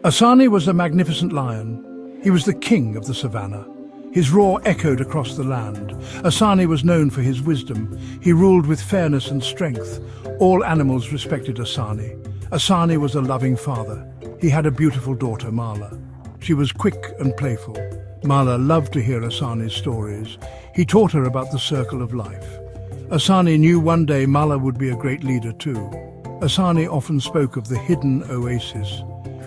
Asani was a magnificent lion. He was the king of the savannah. His roar echoed across the land. Asani was known for his wisdom. He ruled with fairness and strength. All animals respected Asani. Asani was a loving father. He had a beautiful daughter, Mala. She was quick and playful. Mala loved to hear Asani's stories. He taught her about the circle of life. Asani knew one day Mala would be a great leader too. Asani often spoke of the hidden oasis.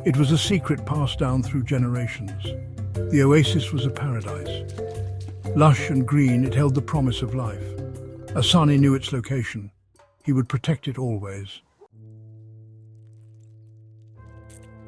It was a secret passed down through generations. The oasis was a paradise. Lush and green, it held the promise of life. Asani knew its location. He would protect it always.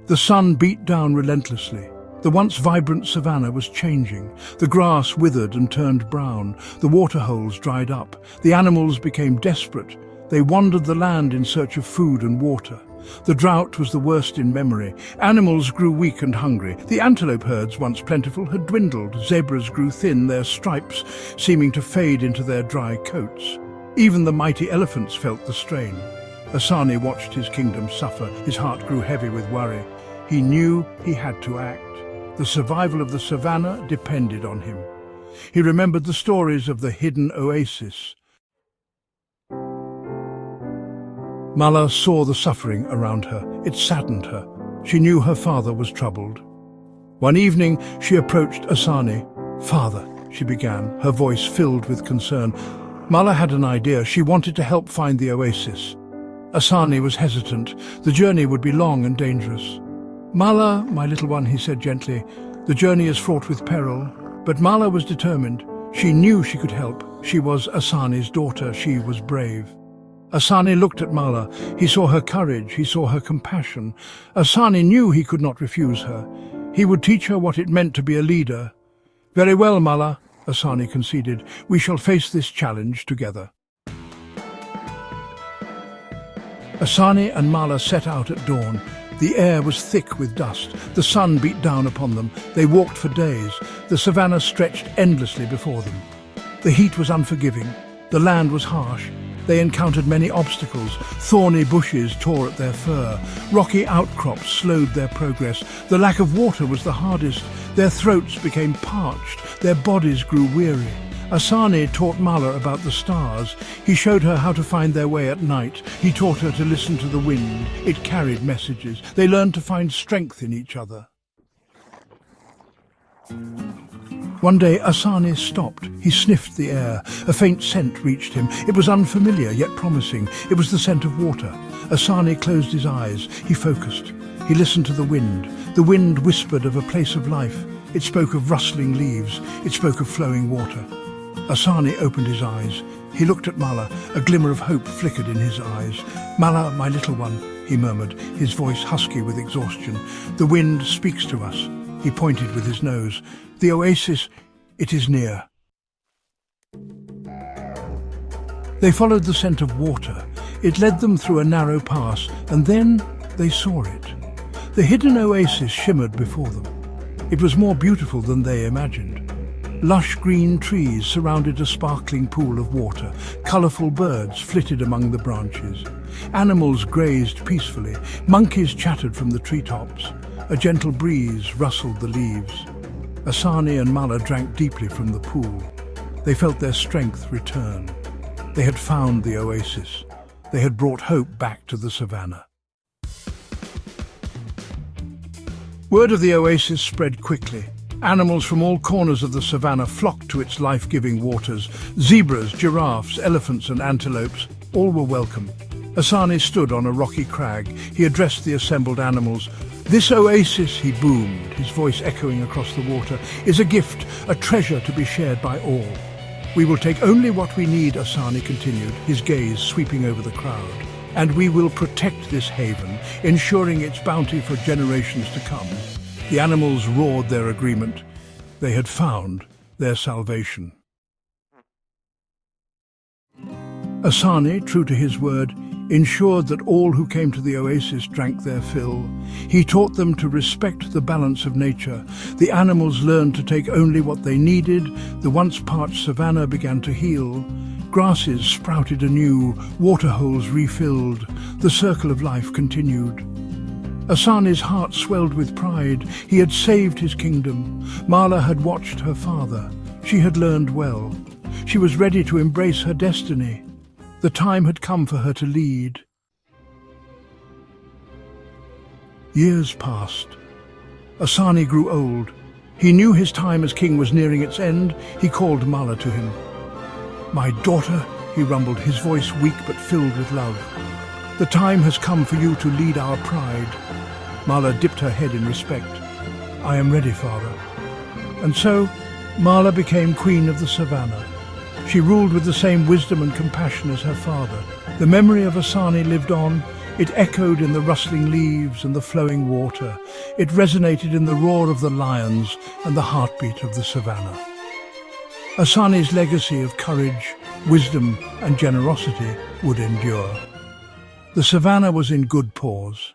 The sun beat down relentlessly. The once vibrant savannah was changing. The grass withered and turned brown. The waterholes dried up. The animals became desperate. They wandered the land in search of food and water. The drought was the worst in memory. Animals grew weak and hungry. The antelope herds, once plentiful, had dwindled. Zebras grew thin, their stripes seeming to fade into their dry coats. Even the mighty elephants felt the strain. Asani watched his kingdom suffer. His heart grew heavy with worry. He knew he had to act. The survival of the savannah depended on him. He remembered the stories of the hidden oasis. Mala saw the suffering around her. It saddened her. She knew her father was troubled. One evening, she approached Asani. "Father," she began, her voice filled with concern. Mala had an idea. She wanted to help find the oasis. Asani was hesitant. The journey would be long and dangerous. "Mala, my little one," he said gently, "the journey is fraught with peril." But Mala was determined. She knew she could help. She was Asani's daughter. She was brave. Asani looked at Mala. He saw her courage. He saw her compassion. Asani knew he could not refuse her. He would teach her what it meant to be a leader. "Very well, Mala," Asani conceded. "We shall face this challenge together." Asani and Mala set out at dawn. The air was thick with dust. The sun beat down upon them. They walked for days. The savannah stretched endlessly before them. The heat was unforgiving. The land was harsh. They encountered many obstacles. Thorny bushes tore at their fur. Rocky outcrops slowed their progress. The lack of water was the hardest. Their throats became parched. Their bodies grew weary. Asani taught Mala about the stars. He showed her how to find their way at night. He taught her to listen to the wind. It carried messages. They learned to find strength in each other. One day, Asani stopped. He sniffed the air. A faint scent reached him. It was unfamiliar, yet promising. It was the scent of water. Asani closed his eyes. He focused. He listened to the wind. The wind whispered of a place of life. It spoke of rustling leaves. It spoke of flowing water. Asani opened his eyes. He looked at Mala. A glimmer of hope flickered in his eyes. "Mala, my little one," he murmured, his voice husky with exhaustion. "The wind speaks to us." He pointed with his nose. "The oasis, it is near." They followed the scent of water. It led them through a narrow pass, and then they saw it. The hidden oasis shimmered before them. It was more beautiful than they imagined. Lush green trees surrounded a sparkling pool of water. Colourful birds flitted among the branches. Animals grazed peacefully. Monkeys chattered from the treetops. A gentle breeze rustled the leaves. Asani and Mala drank deeply from the pool. They felt their strength return. They had found the oasis. They had brought hope back to the savannah. Word of the oasis spread quickly. Animals from all corners of the savannah flocked to its life-giving waters. Zebras, giraffes, elephants and antelopes, all were welcome. Asani stood on a rocky crag. He addressed the assembled animals. "This oasis," he boomed, his voice echoing across the water, "is a gift, a treasure to be shared by all." "We will take only what we need," Asani continued, his gaze sweeping over the crowd. "And we will protect this haven, ensuring its bounty for generations to come." The animals roared their agreement. They had found their salvation. Asani, true to his word, ensured that all who came to the oasis drank their fill. He taught them to respect the balance of nature. The animals learned to take only what they needed. The once parched savannah began to heal. Grasses sprouted anew, waterholes refilled. The circle of life continued. Asani's heart swelled with pride. He had saved his kingdom. Mala had watched her father. She had learned well. She was ready to embrace her destiny. The time had come for her to lead. Years passed. Asani grew old. He knew his time as king was nearing its end. He called Mala to him. "My daughter," he rumbled, his voice weak but filled with love. "The time has come for you to lead our pride." Mala dipped her head in respect. "I am ready, father." And so, Mala became queen of the savannah. She ruled with the same wisdom and compassion as her father. The memory of Asani lived on. It echoed in the rustling leaves and the flowing water. It resonated in the roar of the lions and the heartbeat of the savannah. Asani's legacy of courage, wisdom and generosity would endure. The savannah was in good pause.